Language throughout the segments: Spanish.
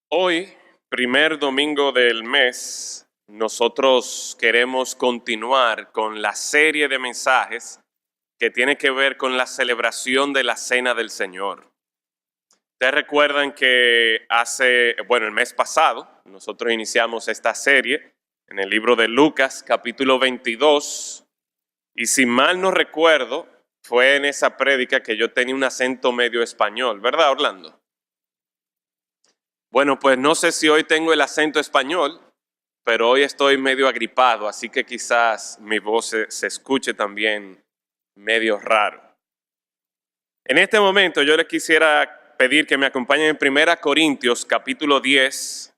Hoy, primer domingo del mes, nosotros queremos continuar con la serie de mensajes que tiene que ver con la celebración de la Cena del Señor. Ustedes recuerdan que el mes pasado, nosotros iniciamos esta serie en el libro de Lucas, capítulo 22, y si mal no recuerdo, fue en esa prédica que yo tenía un acento medio español, ¿verdad, Orlando? Bueno, pues no sé si hoy tengo el acento español, pero hoy estoy medio agripado, así que quizás mi voz se escuche también medio raro. En este momento yo les quisiera pedir que me acompañen en 1 Corintios capítulo 10.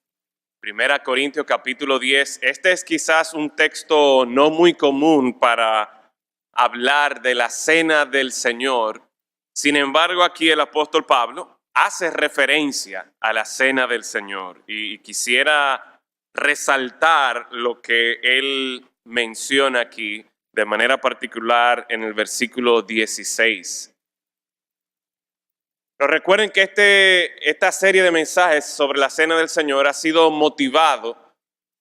1 Corintios capítulo 10. Este es quizás un texto no muy común para hablar de la cena del Señor. Sin embargo, aquí el apóstol Pablo hace referencia a la cena del Señor y quisiera resaltar lo que él menciona aquí de manera particular en el versículo 16. Pero recuerden que esta serie de mensajes sobre la cena del Señor ha sido motivado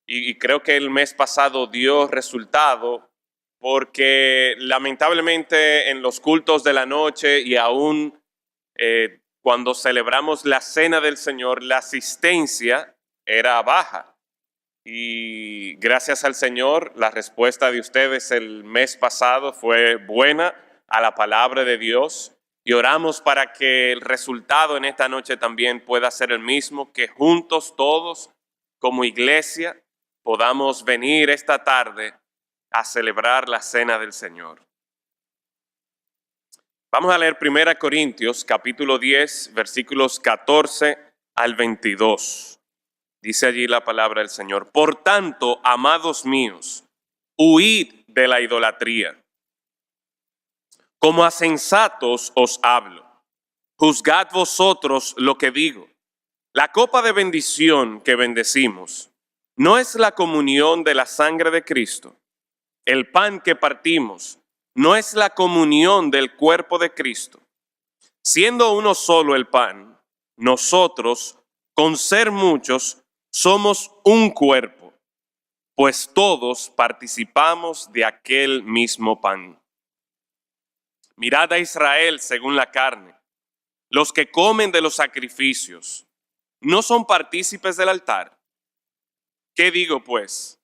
y creo que el mes pasado dio resultado porque lamentablemente en los cultos de la noche y aún cuando celebramos la cena del Señor, la asistencia era baja. Y gracias al Señor, la respuesta de ustedes el mes pasado fue buena a la palabra de Dios. Y oramos para que el resultado en esta noche también pueda ser el mismo, que juntos todos como iglesia podamos venir esta tarde a celebrar la cena del Señor. Vamos a leer 1 Corintios capítulo 10, versículos 14 al 22. Dice allí la palabra del Señor: Por tanto, amados míos, huid de la idolatría. Como a sensatos os hablo. Juzgad vosotros lo que digo. La copa de bendición que bendecimos, ¿no es la comunión de la sangre de Cristo? El pan que partimos, ¿no es la comunión del cuerpo de Cristo? Siendo uno solo el pan, nosotros, con ser muchos, somos un cuerpo, pues todos participamos de aquel mismo pan. Mirad a Israel según la carne. Los que comen de los sacrificios, ¿no son partícipes del altar? ¿Qué digo pues?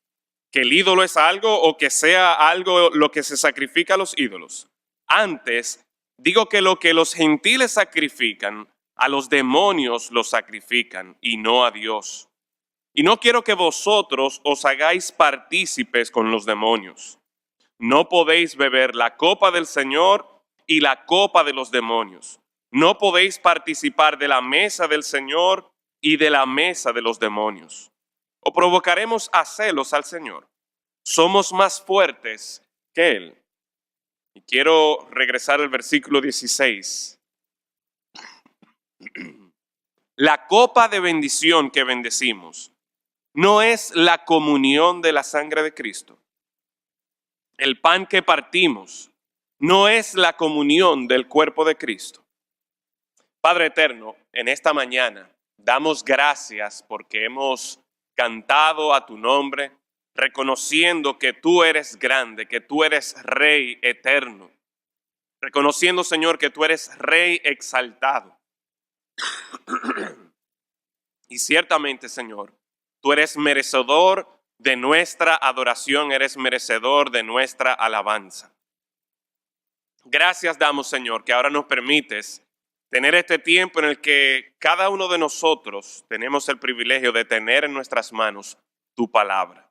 ¿Que el ídolo es algo o que sea algo lo que se sacrifica a los ídolos? Antes, digo que lo que los gentiles sacrifican, a los demonios los sacrifican y no a Dios. Y no quiero que vosotros os hagáis partícipes con los demonios. No podéis beber la copa del Señor y la copa de los demonios. No podéis participar de la mesa del Señor y de la mesa de los demonios. ¿O provocaremos a celos al Señor? Somos más fuertes que Él. Y quiero regresar al versículo 16. La copa de bendición que bendecimos, ¿no es la comunión de la sangre de Cristo? El pan que partimos, ¿no es la comunión del cuerpo de Cristo? Padre eterno, en esta mañana damos gracias porque hemos cantado a tu nombre, reconociendo que tú eres grande, que tú eres Rey eterno, reconociendo, Señor, que tú eres Rey exaltado. Y ciertamente, Señor, tú eres merecedor de nuestra adoración, eres merecedor de nuestra alabanza. Gracias damos, Señor, que ahora nos permites tener este tiempo en el que cada uno de nosotros tenemos el privilegio de tener en nuestras manos tu palabra.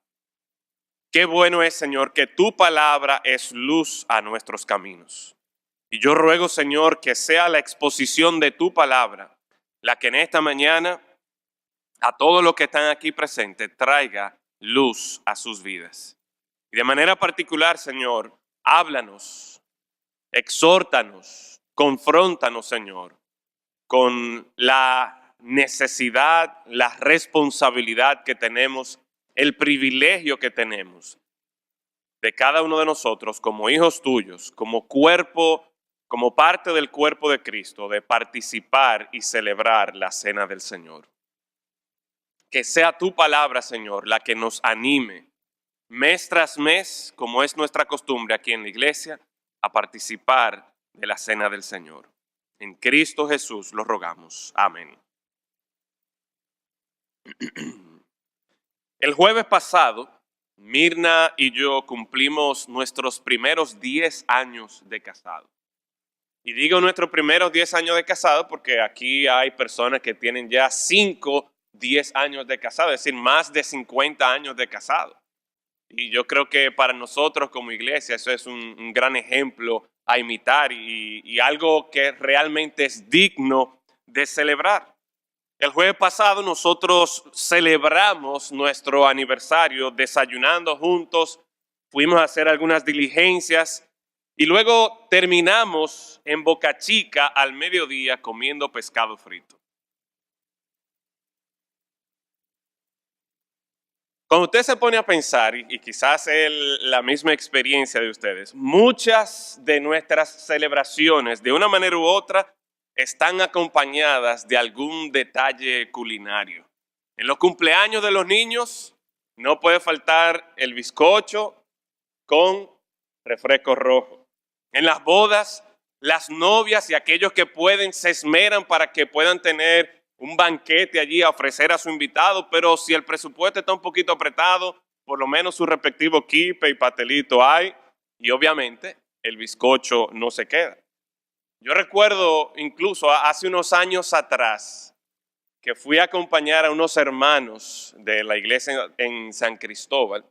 Qué bueno es, Señor, que tu palabra es luz a nuestros caminos. Y yo ruego, Señor, que sea la exposición de tu palabra la que en esta mañana a todos los que están aquí presentes traiga luz a sus vidas. Y de manera particular, Señor, háblanos, exhórtanos, confróntanos, Señor, con la necesidad, la responsabilidad que tenemos, el privilegio que tenemos de cada uno de nosotros como hijos tuyos, como cuerpo, como parte del cuerpo de Cristo, de participar y celebrar la cena del Señor. Que sea tu palabra, Señor, la que nos anime mes tras mes, como es nuestra costumbre aquí en la iglesia, a participar de la cena del Señor. En Cristo Jesús lo rogamos. Amén. El jueves pasado, Mirna y yo cumplimos nuestros primeros 10 años de casado. Y digo nuestros primeros 10 años de casado porque aquí hay personas que tienen ya 5, 10 años de casado, es decir, más de 50 años de casado. Y yo creo que para nosotros como iglesia eso es un gran ejemplo a imitar y algo que realmente es digno de celebrar. El jueves pasado nosotros celebramos nuestro aniversario desayunando juntos, fuimos a hacer algunas diligencias y luego terminamos en Boca Chica al mediodía comiendo pescado frito. Cuando usted se pone a pensar, y quizás es la misma experiencia de ustedes, muchas de nuestras celebraciones, de una manera u otra, están acompañadas de algún detalle culinario. En los cumpleaños de los niños no puede faltar el bizcocho con refresco rojo. En las bodas, las novias y aquellos que pueden se esmeran para que puedan tener un banquete allí a ofrecer a su invitado, pero si el presupuesto está un poquito apretado, por lo menos su respectivo quipe y pastelito hay, y obviamente el bizcocho no se queda. Yo recuerdo incluso hace unos años atrás que fui a acompañar a unos hermanos de la iglesia en San Cristóbal,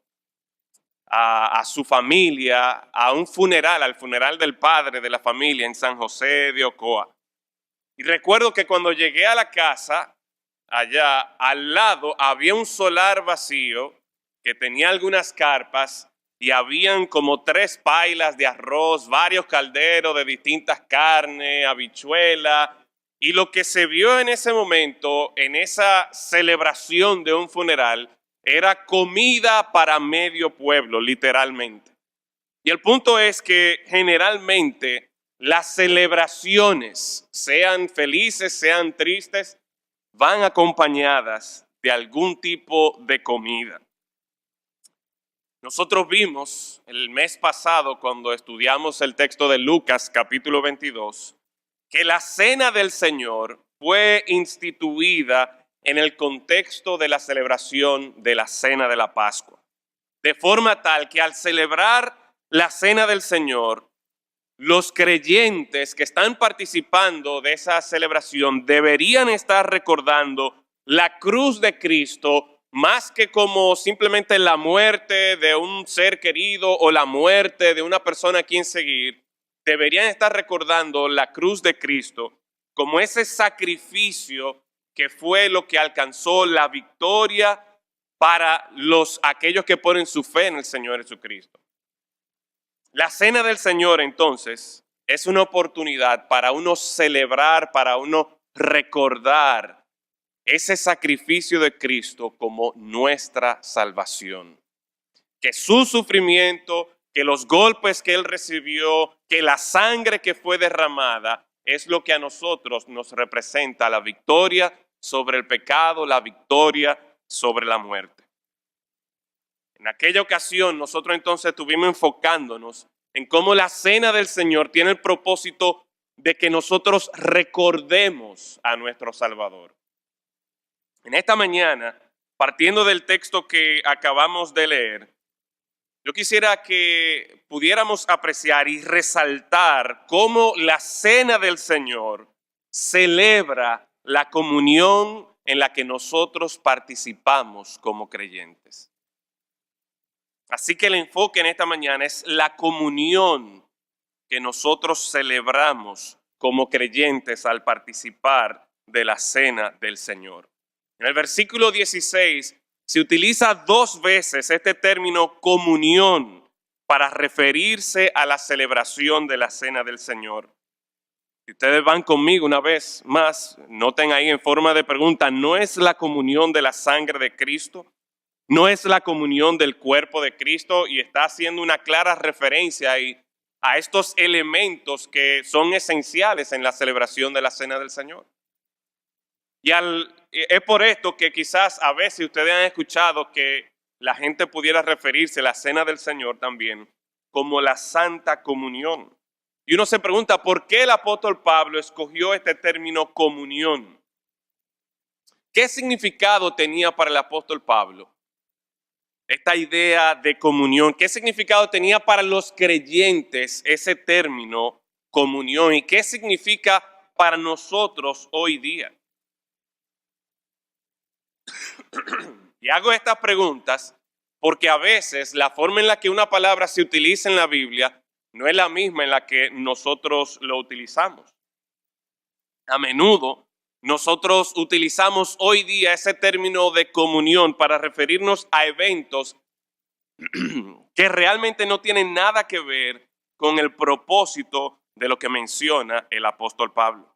a su familia, a un funeral, al funeral del padre de la familia en San José de Ocoa. Y recuerdo que cuando llegué a la casa, allá al lado había un solar vacío que tenía algunas carpas y habían como 3 pailas de arroz, varios calderos de distintas carnes, habichuela. Y lo que se vio en ese momento, en esa celebración de un funeral, era comida para medio pueblo, literalmente. Y el punto es que generalmente las celebraciones, sean felices, sean tristes, van acompañadas de algún tipo de comida. Nosotros vimos el mes pasado cuando estudiamos el texto de Lucas capítulo 22, que la cena del Señor fue instituida en el contexto de la celebración de la cena de la Pascua. De forma tal que al celebrar la cena del Señor, los creyentes que están participando de esa celebración deberían estar recordando la cruz de Cristo más que como simplemente la muerte de un ser querido o la muerte de una persona a quien seguir. Deberían estar recordando la cruz de Cristo como ese sacrificio que fue lo que alcanzó la victoria para aquellos que ponen su fe en el Señor Jesucristo. La cena del Señor, entonces, es una oportunidad para uno celebrar, para uno recordar ese sacrificio de Cristo como nuestra salvación. Que su sufrimiento, que los golpes que Él recibió, que la sangre que fue derramada, es lo que a nosotros nos representa la victoria sobre el pecado, la victoria sobre la muerte. En aquella ocasión nosotros entonces estuvimos enfocándonos en cómo la cena del Señor tiene el propósito de que nosotros recordemos a nuestro Salvador. En esta mañana, partiendo del texto que acabamos de leer, yo quisiera que pudiéramos apreciar y resaltar cómo la cena del Señor celebra la comunión en la que nosotros participamos como creyentes. Así que el enfoque en esta mañana es la comunión que nosotros celebramos como creyentes al participar de la cena del Señor. En el versículo 16 se utiliza 2 veces este término comunión para referirse a la celebración de la cena del Señor. Si ustedes van conmigo una vez más, noten ahí en forma de pregunta, ¿no es la comunión de la sangre de Cristo? ¿No es la comunión del cuerpo de Cristo? Y está haciendo una clara referencia ahí a estos elementos que son esenciales en la celebración de la cena del Señor. Es por esto que quizás a veces ustedes han escuchado que la gente pudiera referirse a la cena del Señor también como la Santa Comunión. Y uno se pregunta, ¿por qué el apóstol Pablo escogió este término comunión? ¿Qué significado tenía para el apóstol Pablo esta idea de comunión? ¿Qué significado tenía para los creyentes ese término comunión? ¿Y qué significa para nosotros hoy día? Y hago estas preguntas porque a veces la forma en la que una palabra se utiliza en la Biblia no es la misma en la que nosotros lo utilizamos. A menudo nosotros utilizamos hoy día ese término de comunión para referirnos a eventos que realmente no tienen nada que ver con el propósito de lo que menciona el apóstol Pablo.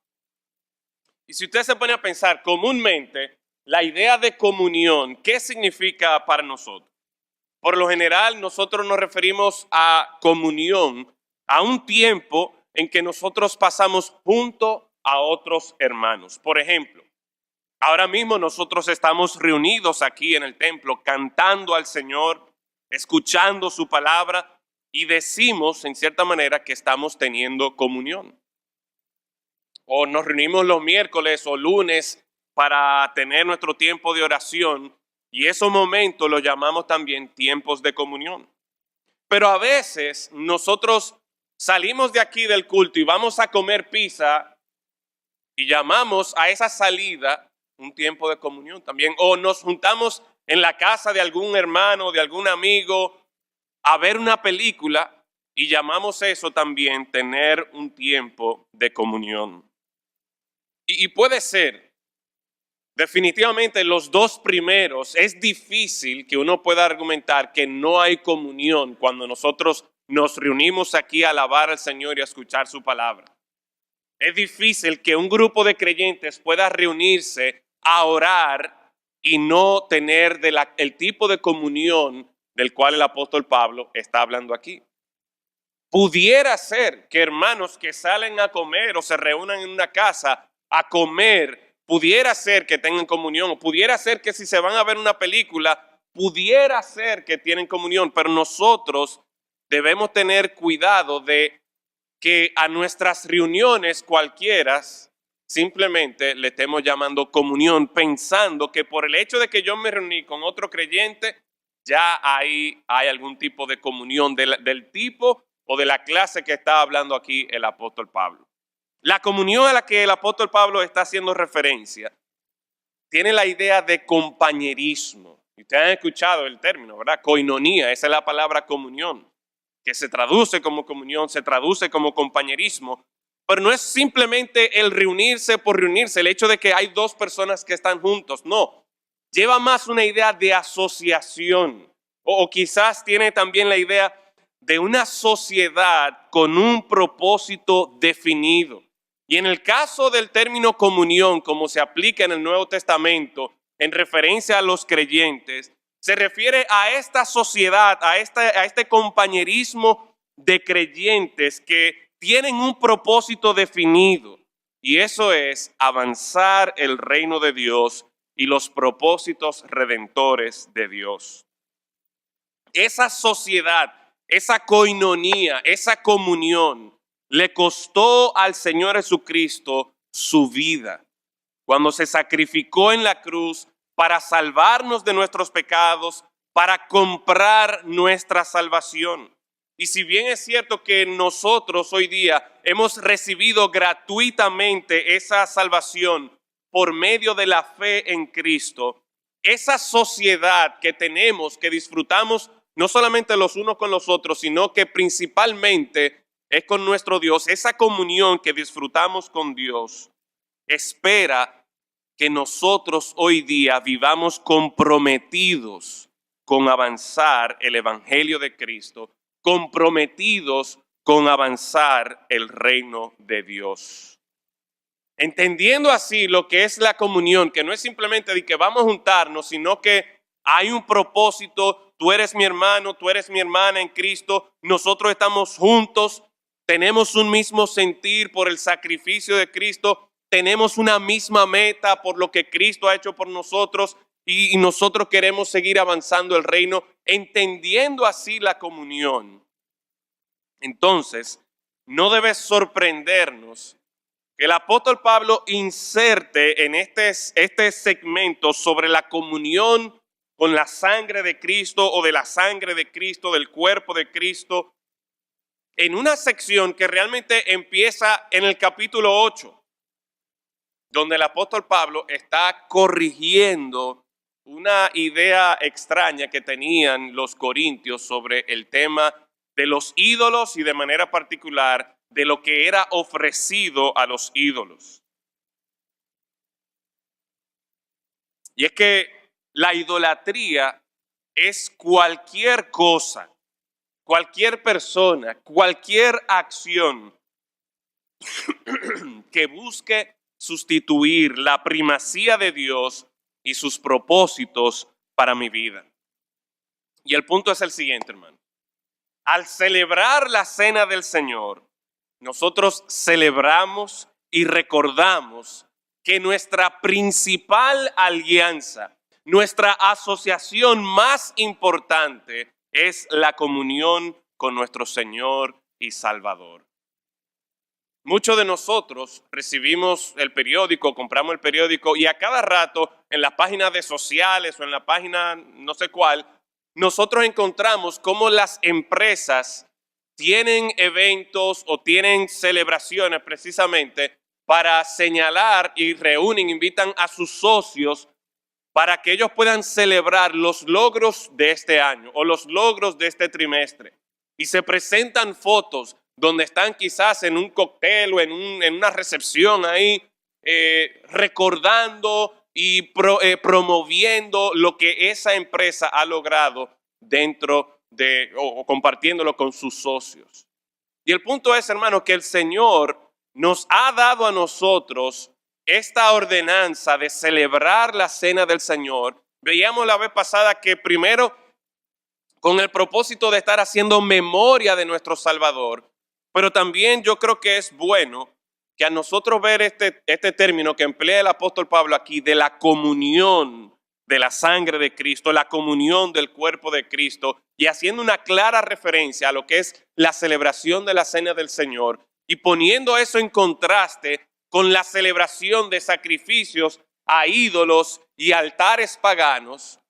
Y si usted se pone a pensar comúnmente, la idea de comunión, ¿qué significa para nosotros? Por lo general, nosotros nos referimos a comunión a un tiempo en que nosotros pasamos junto a otros hermanos. Por ejemplo, ahora mismo nosotros estamos reunidos aquí en el templo cantando al Señor, escuchando su palabra y decimos en cierta manera que estamos teniendo comunión. O nos reunimos los miércoles o lunes para tener nuestro tiempo de oración y esos momentos los llamamos también tiempos de comunión. Pero a veces nosotros salimos de aquí del culto y vamos a comer pizza y llamamos a esa salida un tiempo de comunión también. O nos juntamos en la casa de algún hermano, de algún amigo, a ver una película y llamamos eso también tener un tiempo de comunión. Y puede ser, definitivamente los dos primeros, es difícil que uno pueda argumentar que no hay comunión cuando nosotros nos reunimos aquí a alabar al Señor y a escuchar su palabra. Es difícil que un grupo de creyentes pueda reunirse a orar y no tener el tipo de comunión del cual el apóstol Pablo está hablando aquí. Pudiera ser que hermanos que salen a comer o se reúnan en una casa a comer, pudiera ser que tengan comunión, o pudiera ser que si se van a ver una película, pudiera ser que tienen comunión, pero nosotros debemos tener cuidado de que a nuestras reuniones cualquiera simplemente le estemos llamando comunión, pensando que por el hecho de que yo me reuní con otro creyente, ya ahí hay algún tipo de comunión del tipo o de la clase que está hablando aquí el apóstol Pablo. La comunión a la que el apóstol Pablo está haciendo referencia tiene la idea de compañerismo. Ustedes han escuchado el término, ¿verdad? Koinonía, esa es la palabra comunión, que se traduce como comunión, se traduce como compañerismo, pero no es simplemente el reunirse por reunirse, el hecho de que hay dos personas que están juntos, no. Lleva más una idea de asociación, o quizás tiene también la idea de una sociedad con un propósito definido. Y en el caso del término comunión, como se aplica en el Nuevo Testamento, en referencia a los creyentes, se refiere a esta sociedad, a este compañerismo de creyentes que tienen un propósito definido. Y eso es avanzar el reino de Dios y los propósitos redentores de Dios. Esa sociedad, esa koinonía, esa comunión, le costó al Señor Jesucristo su vida cuando se sacrificó en la cruz para salvarnos de nuestros pecados, para comprar nuestra salvación. Y si bien es cierto que nosotros hoy día hemos recibido gratuitamente esa salvación por medio de la fe en Cristo, esa sociedad que tenemos, que disfrutamos no solamente los unos con los otros, sino que principalmente es con nuestro Dios, esa comunión que disfrutamos con Dios, espera que nosotros hoy día vivamos comprometidos con avanzar el Evangelio de Cristo, comprometidos con avanzar el reino de Dios. Entendiendo así lo que es la comunión, que no es simplemente de que vamos a juntarnos, sino que hay un propósito, tú eres mi hermano, tú eres mi hermana en Cristo, nosotros estamos juntos, tenemos un mismo sentir por el sacrificio de Cristo, tenemos una misma meta por lo que Cristo ha hecho por nosotros y nosotros queremos seguir avanzando el reino, entendiendo así la comunión. Entonces, no debe sorprendernos que el apóstol Pablo inserte en este segmento sobre la comunión con la sangre de Cristo o de la sangre de Cristo, del cuerpo de Cristo, en una sección que realmente empieza en el capítulo 8, donde el apóstol Pablo está corrigiendo una idea extraña que tenían los corintios sobre el tema de los ídolos y de manera particular de lo que era ofrecido a los ídolos. Y es que la idolatría es cualquier cosa, cualquier persona, cualquier acción que busque sustituir la primacía de Dios y sus propósitos para mi vida. Y el punto es el siguiente, hermano. Al celebrar la cena del Señor, nosotros celebramos y recordamos que nuestra principal alianza, nuestra asociación más importante es la comunión con nuestro Señor y Salvador. Muchos de nosotros recibimos el periódico, compramos el periódico y a cada rato en las páginas de sociales o en la página no sé cuál, nosotros encontramos cómo las empresas tienen eventos o tienen celebraciones precisamente para señalar y reúnen, invitan a sus socios para que ellos puedan celebrar los logros de este año o los logros de este trimestre. Y se presentan fotos donde están quizás en un cóctel o en una recepción ahí, recordando y promoviendo lo que esa empresa ha logrado dentro o compartiéndolo con sus socios. Y el punto es, hermano, que el Señor nos ha dado a nosotros esta ordenanza de celebrar la cena del Señor. Veíamos la vez pasada que primero con el propósito de estar haciendo memoria de nuestro Salvador, pero también yo creo que es bueno que a nosotros ver este término que emplea el apóstol Pablo aquí de la comunión de la sangre de Cristo, la comunión del cuerpo de Cristo, y haciendo una clara referencia a lo que es la celebración de la cena del Señor y poniendo eso en contraste con la celebración de sacrificios a ídolos y altares paganos.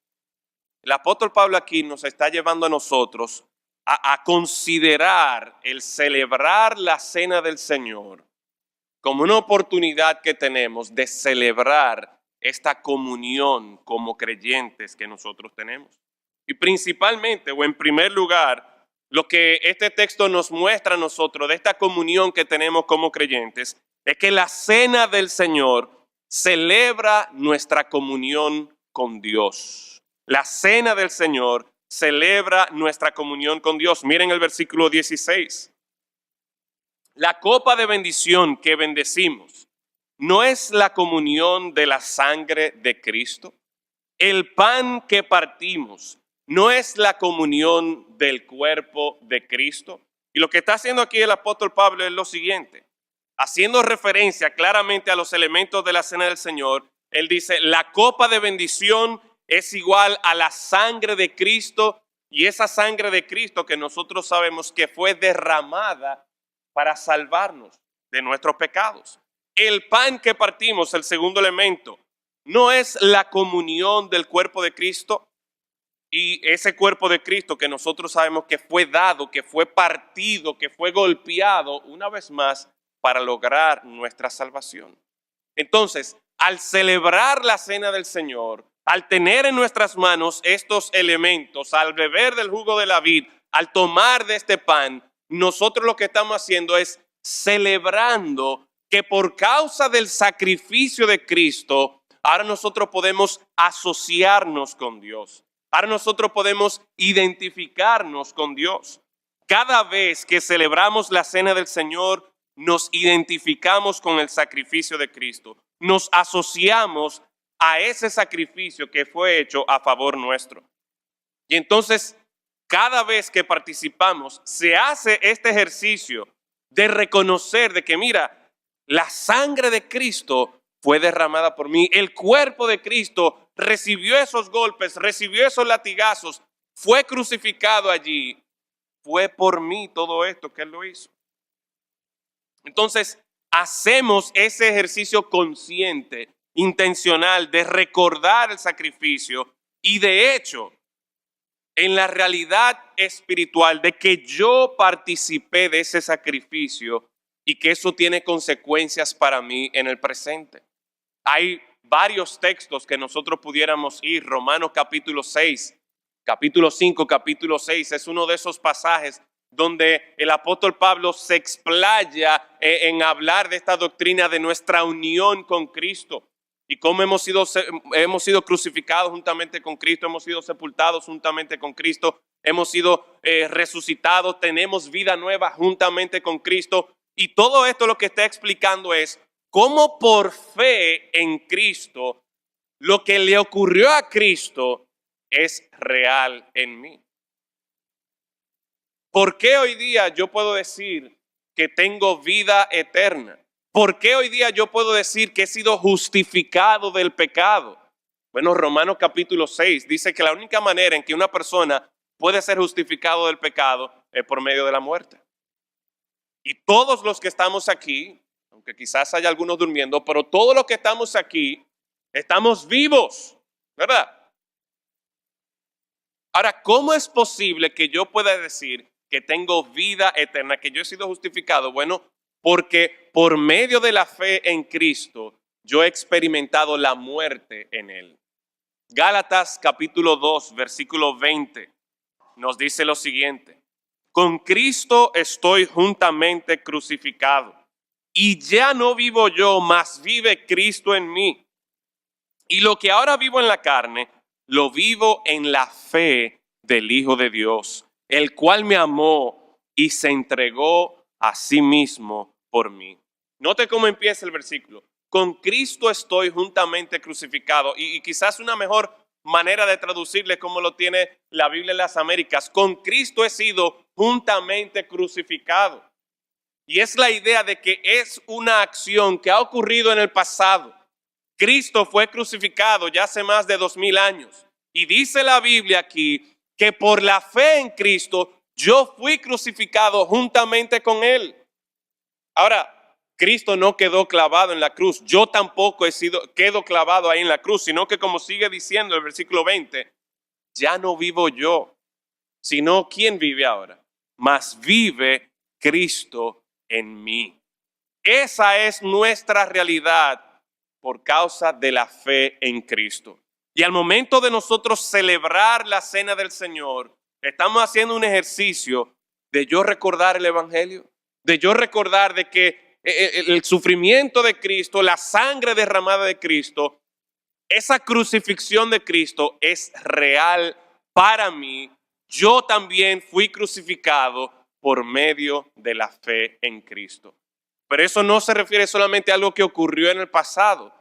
El apóstol Pablo aquí nos está llevando a nosotros a considerar el celebrar la cena del Señor como una oportunidad que tenemos de celebrar esta comunión como creyentes que nosotros tenemos. Y principalmente, o en primer lugar, lo que este texto nos muestra a nosotros de esta comunión que tenemos como creyentes es que la cena del Señor celebra nuestra comunión con Dios. La cena del Señor celebra nuestra comunión con Dios. Miren el versículo 16. La copa de bendición que bendecimos ¿no es la comunión de la sangre de Cristo? El pan que partimos ¿no es la comunión del cuerpo de Cristo? Y lo que está haciendo aquí el apóstol Pablo es lo siguiente. Haciendo referencia claramente a los elementos de la cena del Señor, él dice, la copa de bendición es igual a la sangre de Cristo, y esa sangre de Cristo que nosotros sabemos que fue derramada para salvarnos de nuestros pecados. El pan que partimos, el segundo elemento, no es la comunión del cuerpo de Cristo, y ese cuerpo de Cristo que nosotros sabemos que fue dado, que fue partido, que fue golpeado una vez más para lograr nuestra salvación. Entonces, al celebrar la cena del Señor, al tener en nuestras manos estos elementos, al beber del jugo de la vid, al tomar de este pan, nosotros lo que estamos haciendo es celebrando que por causa del sacrificio de Cristo, ahora nosotros podemos asociarnos con Dios. Ahora nosotros podemos identificarnos con Dios. Cada vez que celebramos la cena del Señor, nos identificamos con el sacrificio de Cristo. Nos asociamos a ese sacrificio que fue hecho a favor nuestro. Y entonces, cada vez que participamos, se hace este ejercicio de reconocer de que, mira, La sangre de Cristo fue derramada por mí. El cuerpo de Cristo recibió esos golpes, recibió esos latigazos, fue crucificado allí. Fue por mí todo esto que Él lo hizo. Entonces, hacemos ese ejercicio consciente, intencional, de recordar el sacrificio y de hecho, en la realidad espiritual de que yo participé de ese sacrificio y que eso tiene consecuencias para mí en el presente. Hay varios textos que nosotros pudiéramos ir. Romanos capítulo 6, capítulo 5, capítulo 6 es uno de esos pasajes donde el apóstol Pablo se explaya en hablar de esta doctrina de nuestra unión con Cristo y cómo hemos sido crucificados juntamente con Cristo, hemos sido sepultados juntamente con Cristo, hemos sido resucitados, tenemos vida nueva juntamente con Cristo. Y todo esto lo que está explicando es cómo por fe en Cristo, lo que le ocurrió a Cristo es real en mí. ¿Por qué hoy día yo puedo decir que tengo vida eterna? ¿Por qué hoy día yo puedo decir que he sido justificado del pecado? Bueno, Romanos capítulo 6 dice que la única manera en que una persona puede ser justificado del pecado es por medio de la muerte. Y todos los que estamos aquí, aunque quizás haya algunos durmiendo, pero todos los que estamos aquí, estamos vivos, ¿verdad? Ahora, ¿cómo es posible que yo pueda decir que tengo vida eterna, que yo he sido justificado? Bueno, porque por medio de la fe en Cristo, yo he experimentado la muerte en Él. Gálatas capítulo 2, versículo 20, nos dice lo siguiente: con Cristo estoy juntamente crucificado, y ya no vivo yo, mas vive Cristo en mí. Y lo que ahora vivo en la carne, lo vivo en la fe del Hijo de Dios, el cual me amó y se entregó a sí mismo por mí. Note cómo empieza el versículo. Con Cristo estoy juntamente crucificado. Y quizás una mejor manera de traducirle como lo tiene la Biblia en las Américas. Con Cristo he sido juntamente crucificado. Y es la idea de que es una acción que ha ocurrido en el pasado. Cristo fue crucificado ya hace más de 2000 años. Y dice la Biblia aquí que por la fe en Cristo yo fui crucificado juntamente con Él. Ahora, Cristo no quedó clavado en la cruz. Yo tampoco quedo clavado ahí en la cruz, sino que como sigue diciendo el versículo 20, ya no vivo yo, sino ¿quién vive ahora? Mas vive Cristo en mí. Esa es nuestra realidad por causa de la fe en Cristo. Y al momento de nosotros celebrar la cena del Señor, estamos haciendo un ejercicio de yo recordar el Evangelio, de yo recordar de que el sufrimiento de Cristo, la sangre derramada de Cristo, esa crucifixión de Cristo es real para mí. Yo también fui crucificado por medio de la fe en Cristo. Pero eso no se refiere solamente a algo que ocurrió en el pasado,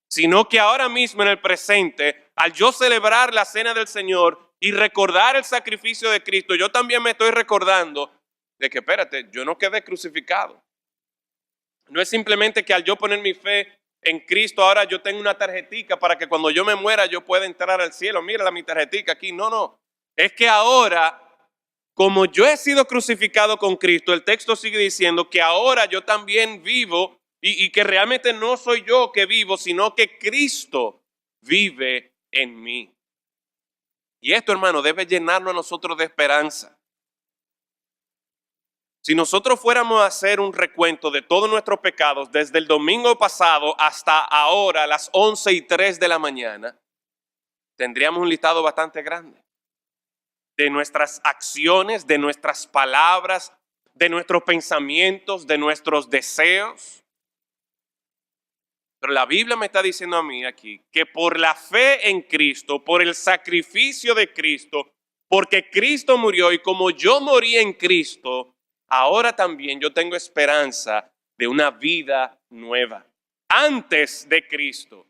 sino que ahora mismo en el presente, al yo celebrar la cena del Señor y recordar el sacrificio de Cristo, yo también me estoy recordando de que, espérate, yo no quedé crucificado. No es simplemente que al yo poner mi fe en Cristo, ahora yo tengo una tarjetica para que cuando yo me muera yo pueda entrar al cielo. Mírala mi tarjetica aquí. No. Es que ahora, como yo he sido crucificado con Cristo, el texto sigue diciendo que ahora yo también vivo y que realmente no soy yo que vivo, sino que Cristo vive en mí. Y esto, hermano, debe llenarnos a nosotros de esperanza. Si nosotros fuéramos a hacer un recuento de todos nuestros pecados desde el domingo pasado hasta ahora, a las 11:03 de la mañana, tendríamos un listado bastante grande de nuestras acciones, de nuestras palabras, de nuestros pensamientos, de nuestros deseos. Pero la Biblia me está diciendo a mí aquí que por la fe en Cristo, por el sacrificio de Cristo, porque Cristo murió y como yo morí en Cristo, ahora también yo tengo esperanza de una vida nueva. Antes de Cristo,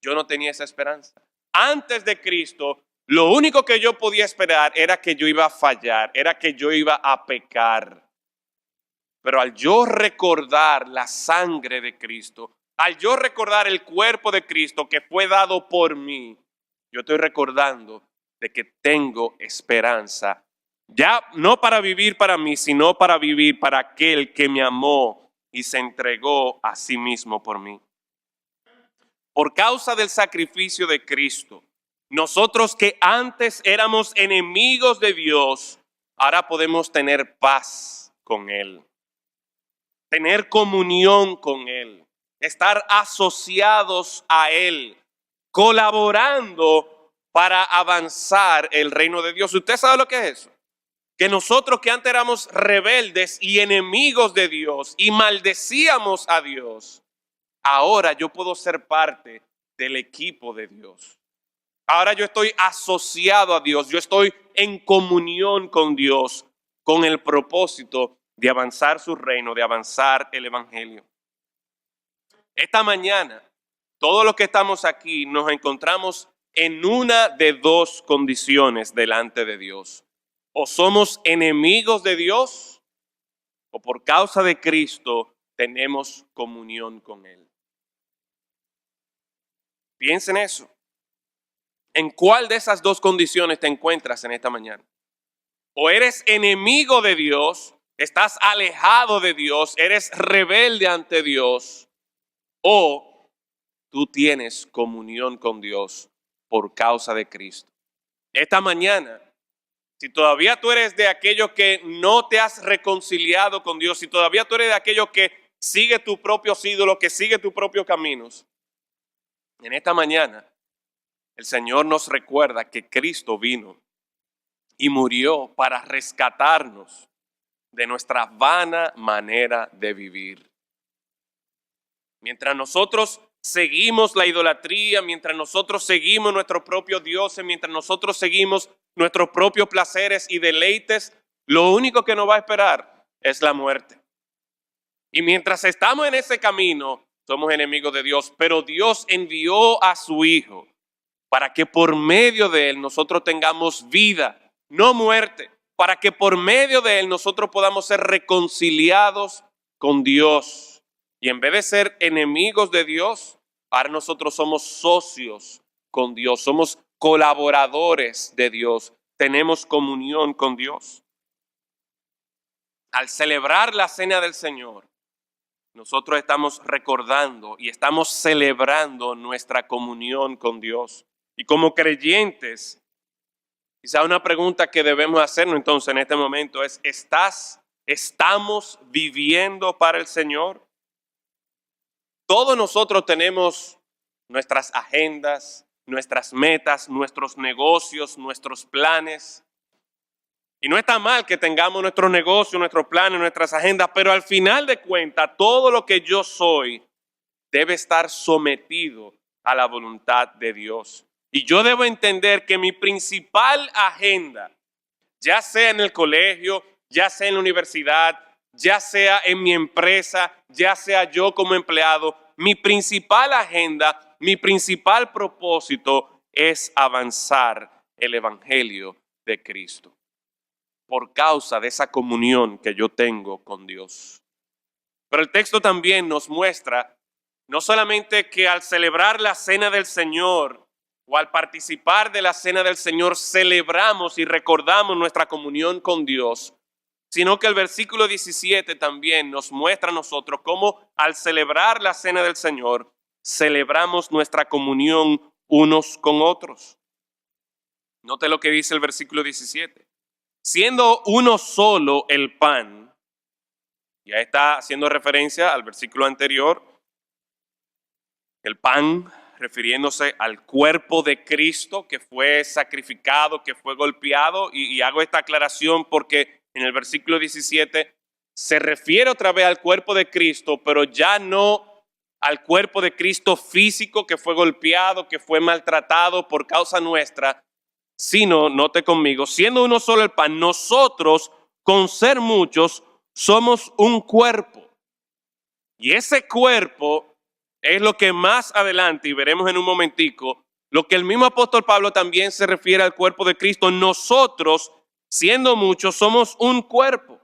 yo no tenía esa esperanza. Antes de Cristo, lo único que yo podía esperar era que yo iba a fallar, era que yo iba a pecar. Pero al yo recordar la sangre de Cristo, al yo recordar el cuerpo de Cristo que fue dado por mí, yo estoy recordando de que tengo esperanza. Ya no para vivir para mí, sino para vivir para aquel que me amó y se entregó a sí mismo por mí. Por causa del sacrificio de Cristo, nosotros que antes éramos enemigos de Dios, ahora podemos tener paz con Él, tener comunión con Él, estar asociados a Él, colaborando para avanzar el reino de Dios. ¿Usted sabe lo que es eso? Que nosotros que antes éramos rebeldes y enemigos de Dios y maldecíamos a Dios, ahora yo puedo ser parte del equipo de Dios. Ahora yo estoy asociado a Dios, yo estoy en comunión con Dios, con el propósito de avanzar su reino, de avanzar el evangelio. Esta mañana, todos los que estamos aquí nos encontramos en una de dos condiciones delante de Dios. O somos enemigos de Dios, o por causa de Cristo tenemos comunión con Él. Piensa en eso. ¿En cuál de esas dos condiciones te encuentras en esta mañana? O eres enemigo de Dios, estás alejado de Dios, eres rebelde ante Dios, o tú tienes comunión con Dios por causa de Cristo. Esta mañana, si todavía tú eres de aquellos que no te has reconciliado con Dios, si todavía tú eres de aquellos que sigue tus propios ídolos, que sigue tus propios caminos, en esta mañana el Señor nos recuerda que Cristo vino y murió para rescatarnos de nuestra vana manera de vivir. Mientras nosotros seguimos la idolatría, mientras nosotros seguimos nuestros propios dioses, mientras nosotros seguimos nuestros propios placeres y deleites, lo único que nos va a esperar es la muerte. Y mientras estamos en ese camino, somos enemigos de Dios, pero Dios envió a su Hijo para que por medio de Él nosotros tengamos vida, no muerte, para que por medio de Él nosotros podamos ser reconciliados con Dios. Y en vez de ser enemigos de Dios, ahora nosotros somos socios con Dios, somos colaboradores de Dios, tenemos comunión con Dios. Al celebrar la cena del Señor, nosotros estamos recordando y estamos celebrando nuestra comunión con Dios. Y como creyentes, quizá una pregunta que debemos hacernos entonces en este momento es, ¿estamos viviendo para el Señor? Todos nosotros tenemos nuestras agendas, nuestras metas, nuestros negocios, nuestros planes. Y no está mal que tengamos nuestros negocios, nuestros planes, nuestras agendas, pero al final de cuentas, todo lo que yo soy debe estar sometido a la voluntad de Dios. Y yo debo entender que mi principal agenda, ya sea en el colegio, ya sea en la universidad, ya sea en mi empresa, ya sea yo como empleado, mi principal agenda, mi principal propósito es avanzar el evangelio de Cristo por causa de esa comunión que yo tengo con Dios. Pero el texto también nos muestra no solamente que al celebrar la cena del Señor o al participar de la cena del Señor celebramos y recordamos nuestra comunión con Dios, sino que el versículo 17 también nos muestra a nosotros cómo al celebrar la cena del Señor celebramos nuestra comunión unos con otros. Note lo que dice el versículo 17. Siendo uno solo el pan, ya está haciendo referencia al versículo anterior, el pan refiriéndose al cuerpo de Cristo que fue sacrificado, que fue golpeado, y hago esta aclaración porque en el versículo 17 se refiere otra vez al cuerpo de Cristo, pero ya no al cuerpo de Cristo físico que fue golpeado, que fue maltratado por causa nuestra, sino, note conmigo, siendo uno solo el pan, nosotros con ser muchos somos un cuerpo. Y ese cuerpo es lo que más adelante, y veremos en un momentico, lo que el mismo apóstol Pablo también se refiere al cuerpo de Cristo. Nosotros, siendo muchos, somos un cuerpo.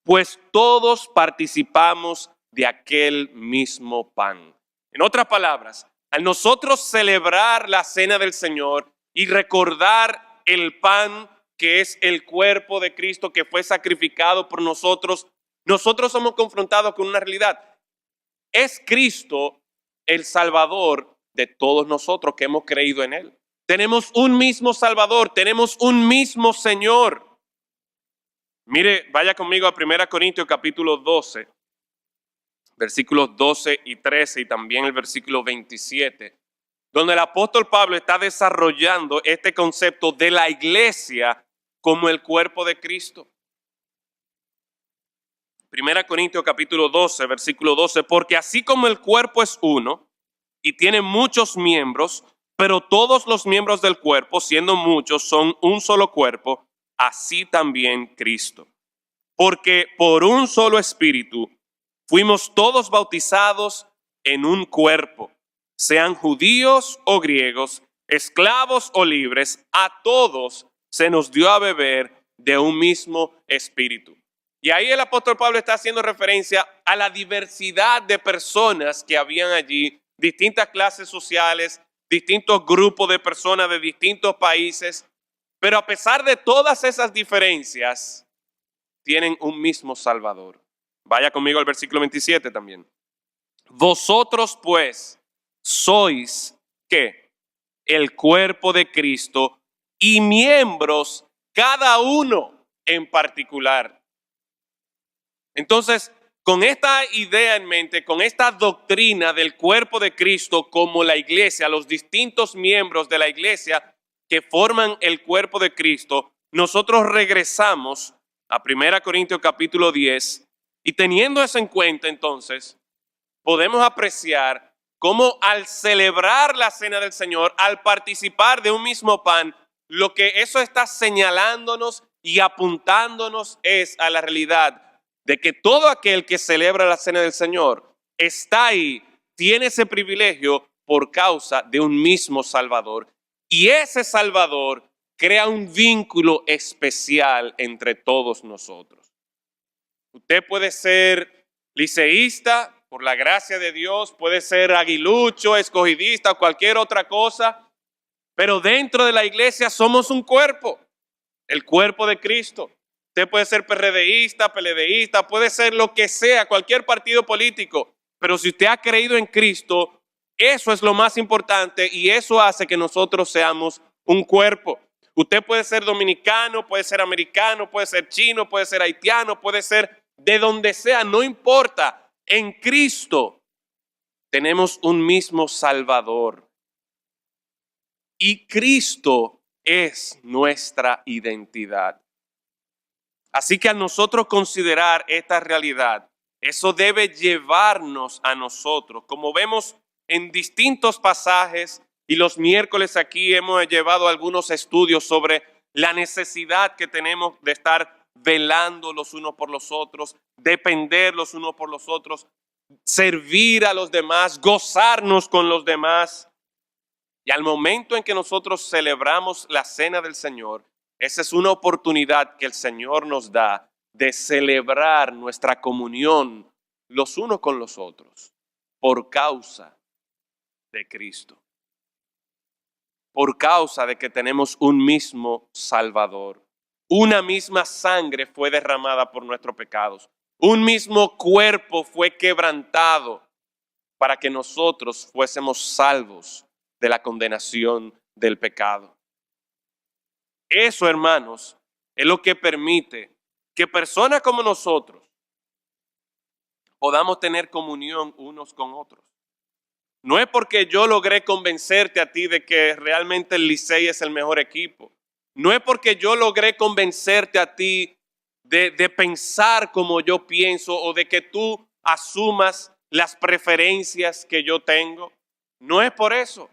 pues todos participamos de aquel mismo pan. En otras palabras, al nosotros celebrar la cena del Señor y recordar el pan que es el cuerpo de Cristo que fue sacrificado por nosotros, nosotros somos confrontados con una realidad. Es Cristo el Salvador de todos nosotros que hemos creído en Él. Tenemos un mismo Salvador, tenemos un mismo Señor. Mire, vaya conmigo a 1 Corintios capítulo 12, versículos 12 y 13 y también el versículo 27, donde el apóstol Pablo está desarrollando este concepto de la iglesia como el cuerpo de Cristo. 1 Corintios capítulo 12, versículo 12, porque así como el cuerpo es uno y tiene muchos miembros, pero todos los miembros del cuerpo, siendo muchos, son un solo cuerpo, así también Cristo. Porque por un solo espíritu fuimos todos bautizados en un cuerpo, sean judíos o griegos, esclavos o libres, a todos se nos dio a beber de un mismo espíritu. Y ahí el apóstol Pablo está haciendo referencia a la diversidad de personas que habían allí, distintas clases sociales, distintos grupos de personas de distintos países, pero a pesar de todas esas diferencias, tienen un mismo Salvador. Vaya conmigo al versículo 27 también. Vosotros pues sois, ¿qué? El cuerpo de Cristo y miembros cada uno en particular. Entonces, con esta idea en mente, con esta doctrina del cuerpo de Cristo como la iglesia, los distintos miembros de la iglesia que forman el cuerpo de Cristo, nosotros regresamos a 1 Corintios capítulo 10 y teniendo eso en cuenta entonces, podemos apreciar cómo al celebrar la cena del Señor, al participar de un mismo pan, lo que eso está señalándonos y apuntándonos es a la realidad de que todo aquel que celebra la cena del Señor está ahí, tiene ese privilegio por causa de un mismo Salvador. Y ese Salvador crea un vínculo especial entre todos nosotros. Usted puede ser liceísta, por la gracia de Dios, puede ser aguilucho, escogidista, cualquier otra cosa, pero dentro de la iglesia somos un cuerpo, el cuerpo de Cristo. Usted puede ser PRDista, PLDista, puede ser lo que sea, cualquier partido político, pero si usted ha creído en Cristo, eso es lo más importante y eso hace que nosotros seamos un cuerpo. Usted puede ser dominicano, puede ser americano, puede ser chino, puede ser haitiano, puede ser de donde sea, no importa. En Cristo tenemos un mismo Salvador y Cristo es nuestra identidad. Así que al nosotros considerar esta realidad, eso debe llevarnos a nosotros, como vemos en distintos pasajes, y los miércoles aquí hemos llevado algunos estudios sobre la necesidad que tenemos de estar velando los unos por los otros, depender los unos por los otros, servir a los demás, gozarnos con los demás. Y al momento en que nosotros celebramos la cena del Señor, esa es una oportunidad que el Señor nos da de celebrar nuestra comunión los unos con los otros por causa de Cristo. Por causa de que tenemos un mismo Salvador. Una misma sangre fue derramada por nuestros pecados. Un mismo cuerpo fue quebrantado para que nosotros fuésemos salvos de la condenación del pecado. Eso, hermanos, es lo que permite que personas como nosotros podamos tener comunión unos con otros. No es porque yo logré convencerte a ti de que realmente el Licey es el mejor equipo. No es porque yo logré convencerte a ti de pensar como yo pienso o de que tú asumas las preferencias que yo tengo. No es por eso.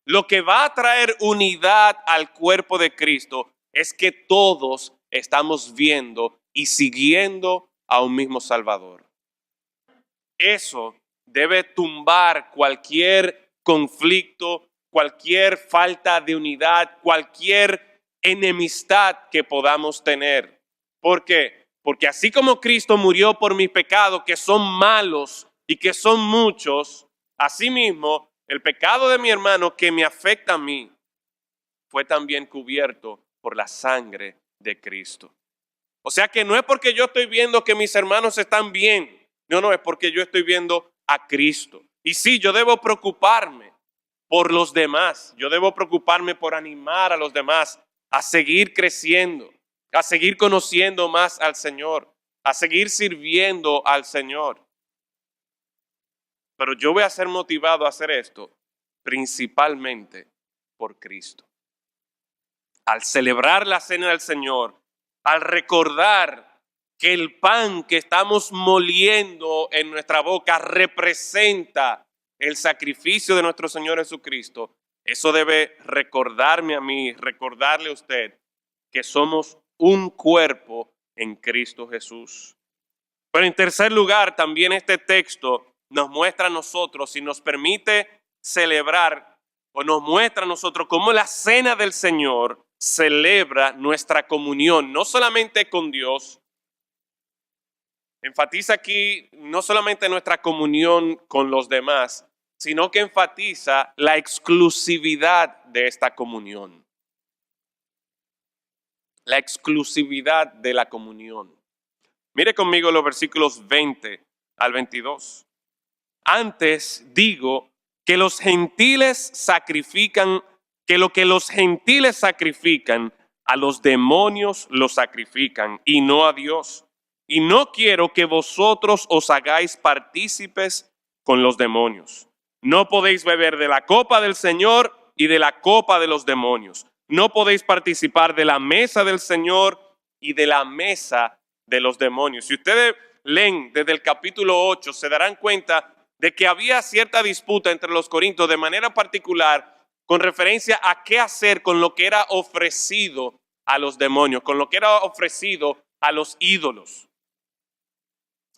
Lo que va a traer unidad al cuerpo de Cristo es que todos estamos viendo y siguiendo a un mismo Salvador. Eso debe tumbar cualquier conflicto, cualquier falta de unidad, cualquier enemistad que podamos tener. ¿Por qué? Porque así como Cristo murió por mis pecados, que son malos y que son muchos, asimismo, el pecado de mi hermano que me afecta a mí fue también cubierto por la sangre de Cristo. O sea que no es porque yo estoy viendo que mis hermanos están bien. No, es porque yo estoy viendo a Cristo. Y sí, yo debo preocuparme por los demás. Yo debo preocuparme por animar a los demás a seguir creciendo, a seguir conociendo más al Señor, a seguir sirviendo al Señor. Pero yo voy a ser motivado a hacer esto principalmente por Cristo. Al celebrar la cena del Señor, al recordar que el pan que estamos moliendo en nuestra boca representa el sacrificio de nuestro Señor Jesucristo, eso debe recordarme a mí, recordarle a usted que somos un cuerpo en Cristo Jesús. Pero en tercer lugar, también este texto nos muestra a nosotros y nos permite celebrar o nos muestra a nosotros cómo la cena del Señor celebra nuestra comunión, no solamente con Dios. Enfatiza aquí no solamente nuestra comunión con los demás, sino que enfatiza la exclusividad de esta comunión. La exclusividad de la comunión. Mire conmigo los versículos 20 al 22. Antes digo que los gentiles sacrifican, que lo que los gentiles sacrifican, a los demonios lo sacrifican y no a Dios. Y no quiero que vosotros os hagáis partícipes con los demonios. No podéis beber de la copa del Señor y de la copa de los demonios. No podéis participar de la mesa del Señor y de la mesa de los demonios. Si ustedes leen desde el capítulo 8, se darán cuenta de que había cierta disputa entre los corintios, de manera particular, con referencia a qué hacer con lo que era ofrecido a los demonios, con lo que era ofrecido a los ídolos.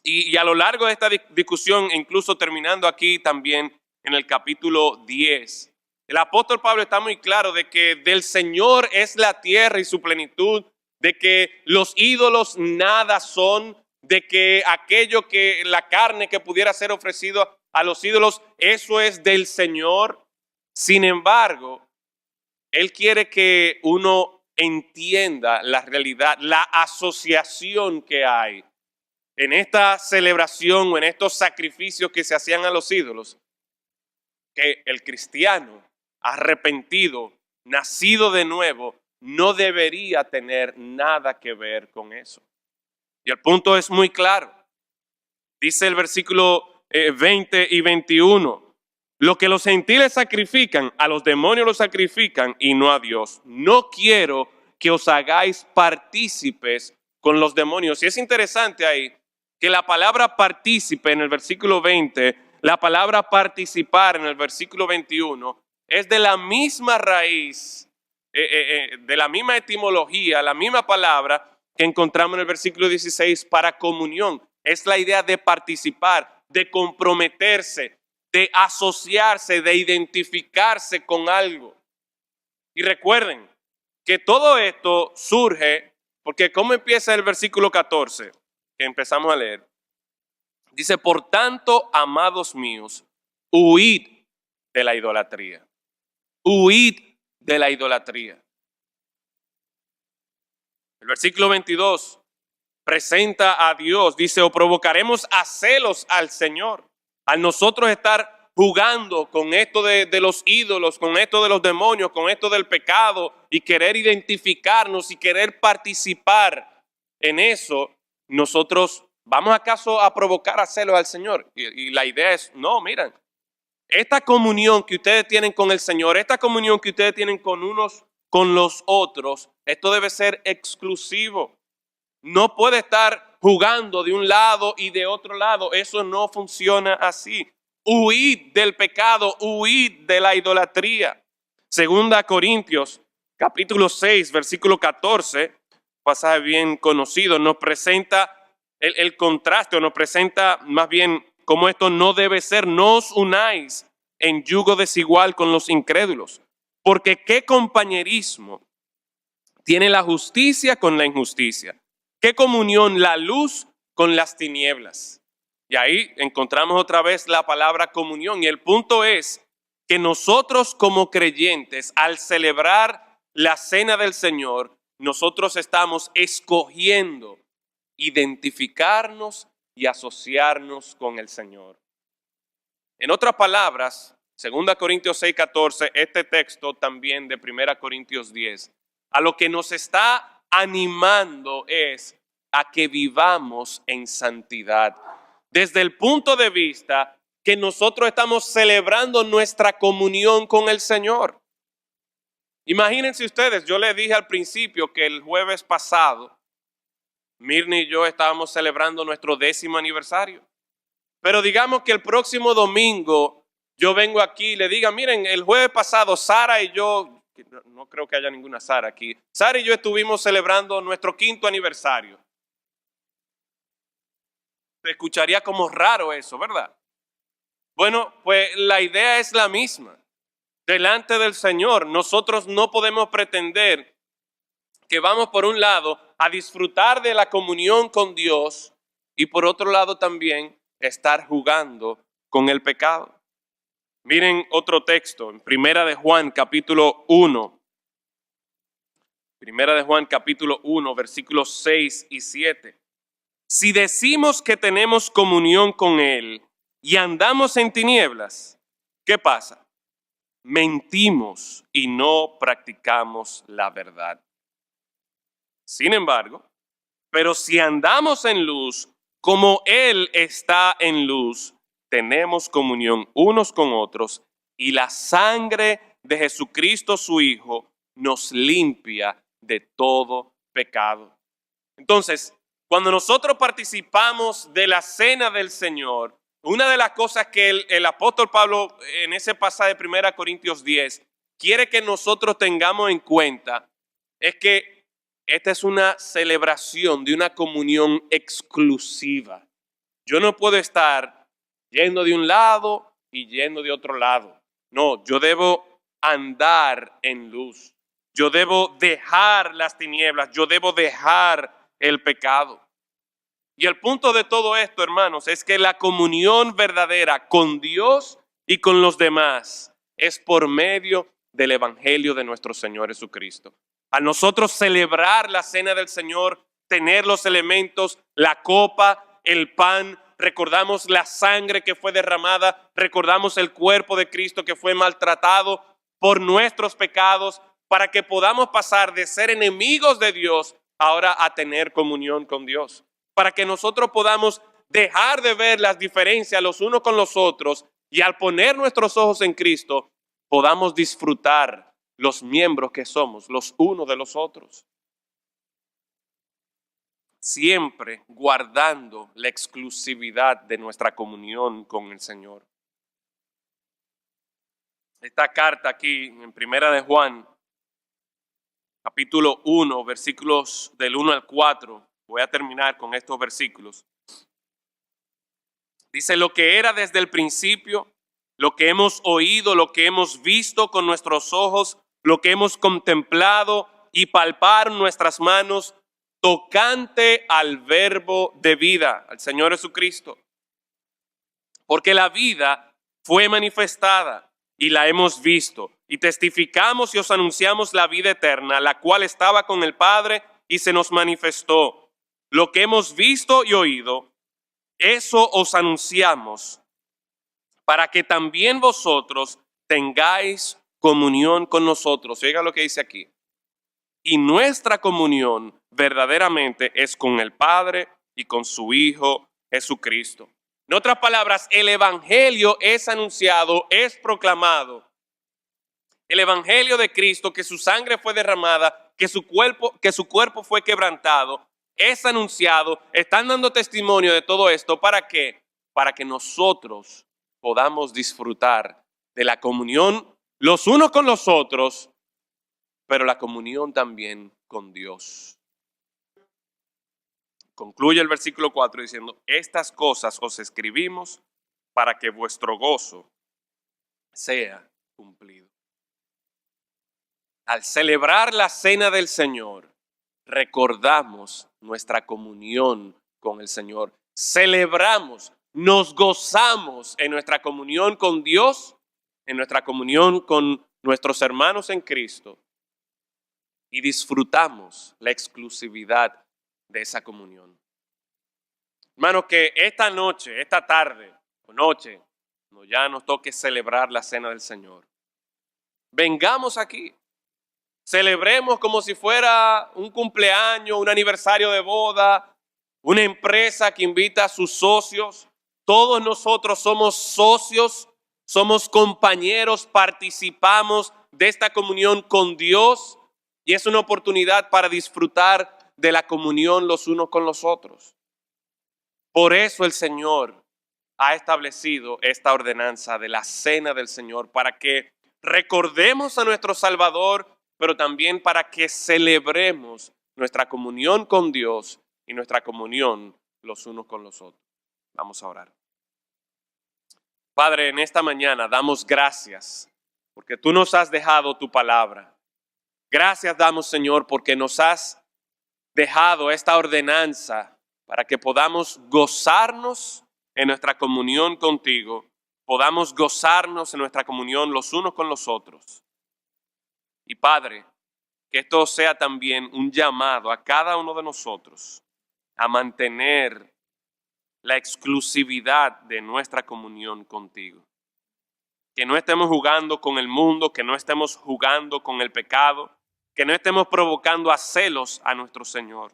Y a lo largo de esta discusión, incluso terminando aquí también en el capítulo 10, el apóstol Pablo está muy claro de que del Señor es la tierra y su plenitud, de que los ídolos nada son, de que aquello que la carne que pudiera ser ofrecido a los ídolos, eso es del Señor. Sin embargo, Él quiere que uno entienda la realidad, la asociación que hay en esta celebración o en estos sacrificios que se hacían a los ídolos, que el cristiano arrepentido, nacido de nuevo, no debería tener nada que ver con eso. Y el punto es muy claro. Dice el versículo 20 y 21, lo que los gentiles sacrifican, a los demonios los sacrifican y no a Dios. No quiero que os hagáis partícipes con los demonios. Y es interesante ahí que la palabra partícipe en el versículo 20, la palabra participar en el versículo 21, es de la misma raíz, de la misma etimología, la misma palabra que encontramos en el versículo 16 para comunión. Es la idea de participar, de comprometerse, de asociarse, de identificarse con algo. Y recuerden que todo esto surge porque ¿cómo empieza el versículo 14? Que empezamos a leer. Dice, por tanto, amados míos, huid de la idolatría. Huid de la idolatría. El versículo 22 presenta a Dios, dice, o provocaremos a celos al Señor. Al nosotros estar jugando con esto de los ídolos, con esto de los demonios, con esto del pecado y querer identificarnos y querer participar en eso, nosotros vamos acaso a provocar a celos al Señor. Y la idea es, no, miren, esta comunión que ustedes tienen con el Señor, esta comunión que ustedes tienen con unos, con los otros, esto debe ser exclusivo. No puede estar jugando de un lado y de otro lado. Eso no funciona así. Huid del pecado, huid de la idolatría. Segunda Corintios, capítulo 6, versículo 14, pasaje bien conocido, nos presenta el contraste, o nos presenta más bien cómo esto no debe ser. No os unáis en yugo desigual con los incrédulos, porque qué compañerismo tiene la justicia con la injusticia. ¿Qué comunión? La luz con las tinieblas. Y ahí encontramos otra vez la palabra comunión. Y el punto es que nosotros como creyentes, al celebrar la cena del Señor, nosotros estamos escogiendo identificarnos y asociarnos con el Señor. En otras palabras, 2 Corintios 6:14, este texto también de 1 Corintios 10, a lo que nos está animando es a que vivamos en santidad. Desde el punto de vista que nosotros estamos celebrando nuestra comunión con el Señor. Imagínense ustedes, yo les dije al principio que el jueves pasado, Mirna y yo estábamos celebrando nuestro 10º aniversario. Pero digamos que el próximo domingo yo vengo aquí y le diga, miren, el jueves pasado Sara y yo, no creo que haya ninguna Sara aquí, Sara y yo estuvimos celebrando nuestro 5º aniversario. Se escucharía como raro eso, ¿verdad? Bueno, pues la idea es la misma. Delante del Señor, nosotros no podemos pretender que vamos por un lado a disfrutar de la comunión con Dios y por otro lado también estar jugando con el pecado. Miren otro texto en Primera de Juan capítulo 1. Primera de Juan capítulo 1 versículos 6 y 7. Si decimos que tenemos comunión con Él y andamos en tinieblas, ¿qué pasa? Mentimos y no practicamos la verdad. Sin embargo, pero si andamos en luz, como Él está en luz, tenemos comunión unos con otros y la sangre de Jesucristo su Hijo nos limpia de todo pecado. Entonces, cuando nosotros participamos de la cena del Señor, una de las cosas que el apóstol Pablo en ese pasaje de 1 Corintios 10 quiere que nosotros tengamos en cuenta es que esta es una celebración de una comunión exclusiva. Yo no puedo estar yendo de un lado y yendo de otro lado. No, yo debo andar en luz. Yo debo dejar las tinieblas. Yo debo dejar el pecado. Y el punto de todo esto, hermanos, es que la comunión verdadera con Dios y con los demás es por medio del Evangelio de nuestro Señor Jesucristo. A nosotros celebrar la cena del Señor, tener los elementos, la copa, el pan, recordamos la sangre que fue derramada, recordamos el cuerpo de Cristo que fue maltratado por nuestros pecados, para que podamos pasar de ser enemigos de Dios ahora a tener comunión con Dios. Para que nosotros podamos dejar de ver las diferencias los unos con los otros y al poner nuestros ojos en Cristo, podamos disfrutar los miembros que somos los unos de los otros. Siempre guardando la exclusividad de nuestra comunión con el Señor. Esta carta aquí en Primera de Juan, capítulo 1, versículos del 1 al 4, voy a terminar con estos versículos. Dice, lo que era desde el principio, lo que hemos oído, lo que hemos visto con nuestros ojos, lo que hemos contemplado y palpar nuestras manos, tocante al verbo de vida, al Señor Jesucristo. Porque la vida fue manifestada y la hemos visto, y testificamos y os anunciamos la vida eterna, la cual estaba con el Padre y se nos manifestó. Lo que hemos visto y oído, eso os anunciamos, para que también vosotros tengáis comunión con nosotros. Oiga lo que dice aquí. Y nuestra comunión verdaderamente es con el Padre y con su Hijo Jesucristo. En otras palabras, el Evangelio es anunciado, es proclamado. El Evangelio de Cristo, que su sangre fue derramada, que su cuerpo fue quebrantado, es anunciado. Están dando testimonio de todo esto. ¿Para qué? Para que nosotros podamos disfrutar de la comunión los unos con los otros, pero la comunión también con Dios. Concluye el versículo 4 diciendo, estas cosas os escribimos para que vuestro gozo sea cumplido. Al celebrar la cena del Señor, recordamos nuestra comunión con el Señor. Celebramos, nos gozamos en nuestra comunión con Dios, en nuestra comunión con nuestros hermanos en Cristo y disfrutamos la exclusividad de esa comunión. Hermanos, que esta noche, esta tarde o noche, ya nos toque celebrar la cena del Señor. Vengamos aquí, celebremos como si fuera un cumpleaños, un aniversario de boda, una empresa que invita a sus socios. Todos nosotros somos socios, somos compañeros, participamos de esta comunión con Dios y es una oportunidad para disfrutar de la comunión los unos con los otros. Por eso el Señor ha establecido esta ordenanza de la cena del Señor, para que recordemos a nuestro Salvador, pero también para que celebremos nuestra comunión con Dios y nuestra comunión los unos con los otros. Vamos a orar. Padre, en esta mañana damos gracias porque tú nos has dejado tu palabra. Gracias damos, Señor, porque nos has dejado esta ordenanza para que podamos gozarnos en nuestra comunión contigo, podamos gozarnos en nuestra comunión los unos con los otros. Y Padre, que esto sea también un llamado a cada uno de nosotros a mantener la exclusividad de nuestra comunión contigo. Que no estemos jugando con el mundo, que no estemos jugando con el pecado, que no estemos provocando a celos a nuestro Señor,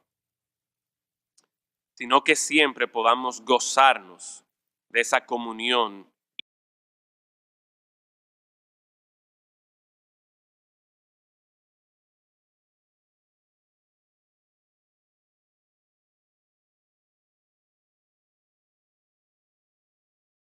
sino que siempre podamos gozarnos de esa comunión